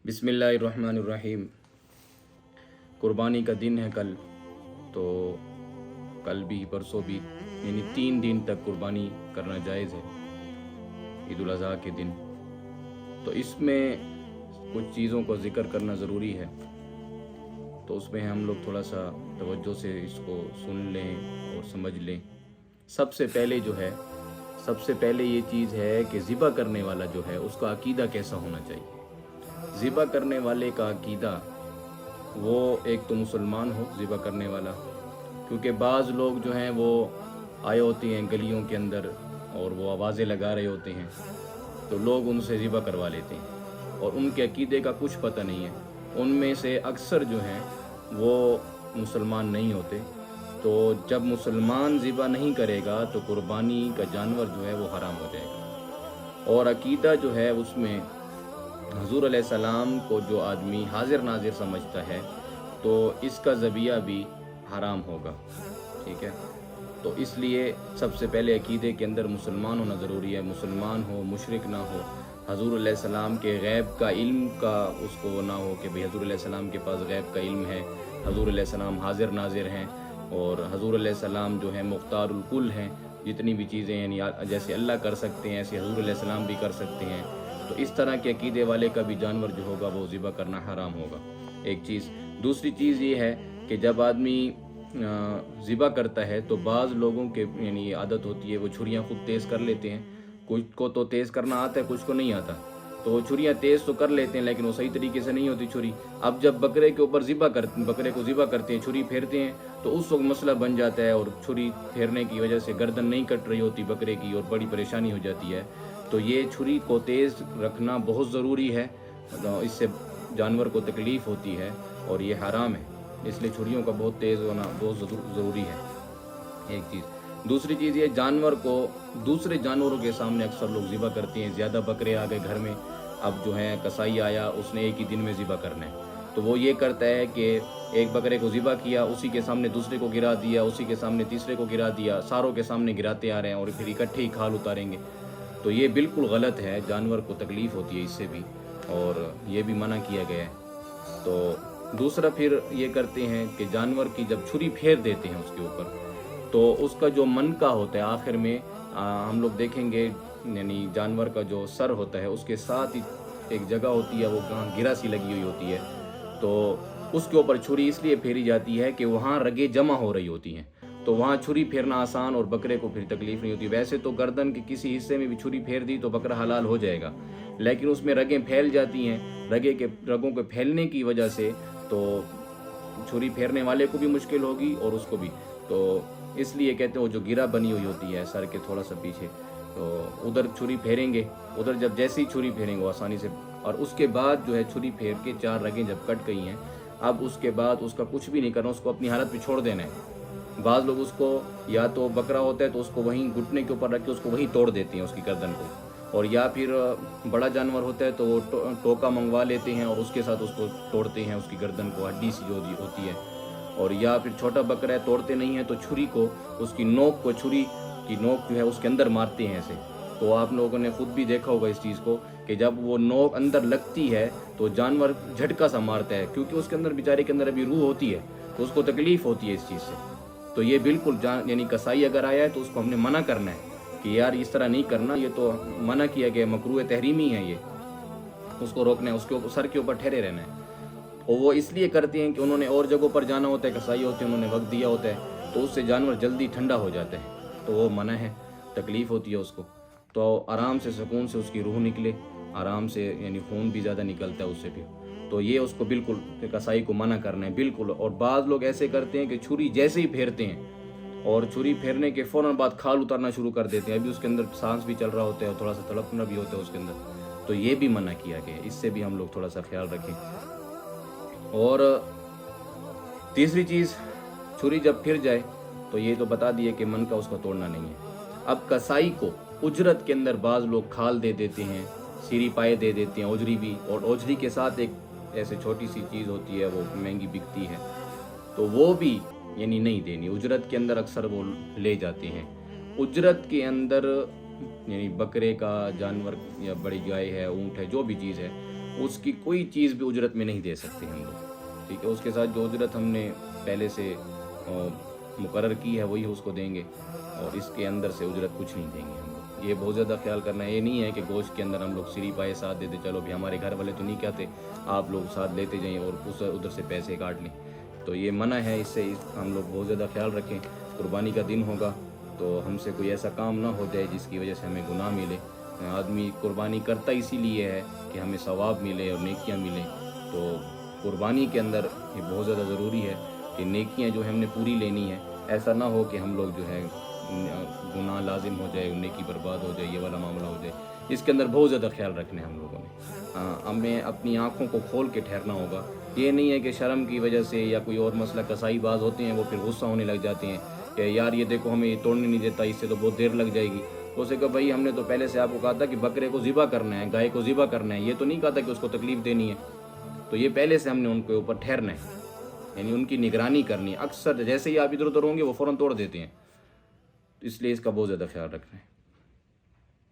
बिस्मिल्लाहिर्रहमानिर्रहीम। कुर्बानी का दिन है कल, तो कल भी परसों भी यानी 3 दिन तक कुर्बानी करना जायज़ है ईद उल अज़हा के दिन। तो इसमें कुछ चीज़ों को ज़िक्र करना ज़रूरी है, तो उसमें हम लोग थोड़ा सा तवज्जो से इसको सुन लें और समझ लें। सबसे पहले ये चीज़ है कि ज़िबा करने वाला जो है उसका अकीदा कैसा होना चाहिए। ज़िबा करने वाले का अकीदा, वो एक तो मुसलमान हो ज़िबा करने वाला, क्योंकि बाज़ लोग जो हैं वो आए होते हैं गलियों के अंदर और वो आवाज़ें लगा रहे होते हैं, तो लोग उनसे ज़िबा करवा लेते हैं और उनके अकीदे का कुछ पता नहीं है। उनमें से अक्सर जो हैं वो मुसलमान नहीं होते। तो जब मुसलमान ज़िबा नहीं करेगा तो कुर्बानी का जानवर जो है वो हराम हो जाएगा। और अकीदा जो है उसमें हज़ूर अलैहिस्सलाम को जो आदमी हाजिर नाजिर समझता है तो इसका ज़बिया भी हराम होगा, ठीक है। तो इसलिए सबसे पहले अकीदे के अंदर मुसलमान होना ज़रूरी है। मुसलमान हो, मुशरिक ना हो, हज़ूर अलैहिस्सलाम के गैब का इल्म का उसको ना हो कि भाई हज़ूर अलैहिस्सलाम के पास गैब का इल्म है, हज़ूर अलैहिस्सलाम हाजिर नाजिर हैं और हज़ूर अलैहिस्सलाम जो है मुख्तारुल कुल हैं। जितनी भी चीज़ें यानी जैसे अल्लाह कर सकते हैं ऐसे हज़ूर अलैहिस्सलाम भी कर सकते हैं। तो इस तरह के अकीदे वाले का भी जानवर जो होगा वो ज़िबा करना हराम होगा, एक चीज़। दूसरी चीज़ ये है कि जब आदमी ज़िबा करता है तो बाज़ लोगों के यानी आदत होती है वो छुरियाँ खुद तेज़ कर लेते हैं। कुछ को तो तेज़ करना आता है, कुछ को नहीं आता, तो वो छुरियाँ तेज़ तो कर लेते हैं लेकिन वो सही तरीके से नहीं होती छुरी। अब जब बकरे के ऊपर बकरे को ज़िबा करते हैं, छुरी फेरते हैं, तो उस वक्त मसला बन जाता है और छुरी फेरने की वजह से गर्दन नहीं कट रही होती बकरे की और बड़ी परेशानी हो जाती है। तो ये छुरी को तेज़ रखना बहुत ज़रूरी है, इससे जानवर को तकलीफ़ होती है और ये हराम है, इसलिए छुरियों का बहुत तेज़ होना बहुत ज़रूरी है, एक चीज़। दूसरी चीज़ ये, जानवर को दूसरे जानवरों के सामने अक्सर लोग ज़िबा करते हैं। ज़्यादा बकरे आ गए घर में, अब जो है कसाई आया, उसने एक ही दिन में ज़िबा करना है, तो वो ये करता है कि एक बकरे को ज़िबा किया, उसी के सामने दूसरे को गिरा दिया, उसी के सामने तीसरे को गिरा दिया, सारों के सामने गिराते आ रहे हैं और फिर इकट्ठे ही खाल उतारेंगे। तो ये बिल्कुल गलत है, जानवर को तकलीफ़ होती है इससे भी और ये भी मना किया गया है। तो दूसरा फिर ये करते हैं कि जानवर की जब छुरी फेर देते हैं उसके ऊपर, तो उसका जो मन का होता है आखिर में हम लोग देखेंगे, यानी जानवर का जो सर होता है उसके साथ ही एक जगह होती है, वो कहाँ गिरा सी लगी हुई होती है, तो उसके ऊपर छुरी इसलिए फेरी जाती है कि वहाँ रगें जमा हो रही होती हैं, तो वहाँ छुरी फेरना आसान और बकरे को फिर तकलीफ़ नहीं होती। वैसे तो गर्दन के किसी हिस्से में भी छुरी फेर दी तो बकरा हलाल हो जाएगा, लेकिन उसमें रगें फैल जाती हैं, रगों के फैलने की वजह से तो छुरी फेरने वाले को भी मुश्किल होगी और उसको भी। तो इसलिए कहते हैं वो जो गिरा बनी हुई होती है सर के थोड़ा सा पीछे, तो उधर छुरी फेरेंगे, उधर जब जैसे ही छुरी फेरेंगे वो आसानी से, और उसके बाद जो है छुरी फेर के 4 रगें जब कट गई हैं, अब उसके बाद उसका कुछ भी नहीं करना, उसको अपनी हालत पे छोड़ देना है। बाज़ लोग उसको, या तो बकरा होता है तो उसको वहीं घुटने के ऊपर रख के उसको वहीं तोड़ देते हैं उसकी गर्दन को, और या फिर बड़ा जानवर होता है तो वो टोका मंगवा लेते हैं और उसके साथ उसको तोड़ते हैं, उसकी गर्दन को, हड्डी सी जो होती है। और या फिर छोटा बकरा है, तोड़ते नहीं है तो छुरी को, उसकी नोक को, छुरी की नोक जो है उसके अंदर मारते हैं ऐसे। तो आप लोगों ने खुद भी देखा होगा इस चीज़ को कि जब वो नोक अंदर लगती है तो जानवर झटका सा मारता है, क्योंकि उसके अंदर, बेचारे के अंदर अभी रूह होती है, तो उसको तकलीफ़ होती है इस चीज़ से। तो ये बिल्कुल यानी कसाई अगर आया है तो उसको हमने मना करना है कि यार इस तरह नहीं करना, ये तो मना किया गया, मकरूह तहरीमी है ये, उसको रोकना है, उसके सर के ऊपर ठहरे रहना है। और वो इसलिए करते हैं कि उन्होंने और जगहों पर जाना होता है, कसाई होते हैं, उन्होंने वक्त दिया होता है, तो उससे जानवर जल्दी ठंडा हो जाता है, तो वो मना है, तकलीफ़ होती है उसको। तो आराम से सुकून से उसकी रूह निकले, आराम से, यानी खून भी ज़्यादा निकलता है उससे भी, तो ये उसको बिल्कुल कसाई को मना करना है बिल्कुल। और बाज़ लोग ऐसे करते हैं कि छुरी जैसे ही फेरते हैं और छुरी फेरने के फ़ौरन बाद खाल उतारना शुरू कर देते हैं, अभी उसके अंदर सांस भी चल रहा होता है और थोड़ा सा तड़पना भी होता है उसके अंदर, तो ये भी मना किया गया है, इससे भी हम लोग थोड़ा सा ख्याल रखें। और तीसरी चीज़, छुरी जब फिर जाए तो ये तो बता दिए कि मन का उसका तोड़ना नहीं है। अब कसाई को उजरत के अंदर बाज़ लोग खाल दे देते हैं, सीरी पाए दे देते हैं, ओजरी भी, और ओजरी के साथ एक ऐसे छोटी सी चीज़ होती है, वो महंगी बिकती है, तो वो भी यानी नहीं देनी। उजरत के अंदर अक्सर वो ले जाते हैं। उजरत के अंदर यानी बकरे का जानवर या बड़ी गाय है, ऊँट है, जो भी चीज़ है, اس کی کوئی چیز بھی اجرت میں نہیں دے سکتے ہم لوگ، ٹھیک ہے. اس کے ساتھ جو اجرت ہم نے پہلے سے مقرر کی ہے وہی اس کو دیں گے، اور اس کے اندر سے اجرت کچھ نہیں دیں گے ہم لوگ. یہ بہت زیادہ خیال کرنا ہے. یہ نہیں ہے کہ گوشت کے اندر ہم لوگ سری پائے ساتھ دیتے، چلو بھی ہمارے گھر والے تو نہیں کہتے آپ لوگ ساتھ لیتے جائیں اور ادھر سے پیسے کاٹ لیں، تو یہ منع ہے. اس سے ہم لوگ بہت زیادہ خیال رکھیں. قربانی کا دن ہوگا تو ہم سے کوئی ایسا کام نہ ہو جائے جس کی وجہ سے ہمیں گناہ ملے. آدمی قربانی کرتا اسی لیے ہے کہ ہمیں ثواب ملے اور نیکیاں ملیں. تو قربانی کے اندر یہ بہت زیادہ ضروری ہے کہ نیکیاں جو ہے ہم نے پوری لینی ہے. ایسا نہ ہو کہ ہم لوگ جو ہے گناہ لازم ہو جائے، نیکی برباد ہو جائے، یہ والا معاملہ ہو جائے. اس کے اندر بہت زیادہ خیال رکھنا ہے ہم لوگوں نے. ہمیں اپنی آنکھوں کو کھول کے ٹھہرنا ہوگا. یہ نہیں ہے کہ شرم کی وجہ سے یا کوئی اور مسئلہ کسائی باز ہوتے ہیں وہ پھر غصہ ہونے لگ جاتے ہیں کہ یار یہ دیکھو ہمیں یہ توڑنے نہیں دیتا، اس سے تو بہت دیر لگ جائے گی. اسے کہا بھائی ہم نے تو پہلے سے آپ کو کہا تھا کہ بکرے کو ذبح کرنا ہے، گائے کو ذبح کرنا ہے، یہ تو نہیں کہا تھا کہ اس کو تکلیف دینی ہے. تو یہ پہلے سے ہم نے ان کے اوپر ٹھہرنا ہے، یعنی ان کی نگرانی کرنی ہے. اکثر جیسے ہی آپ ادھر ادھر ہوں گے وہ فوراً توڑ دیتے ہیں، اس لیے اس کا بہت زیادہ خیال رکھنا ہے.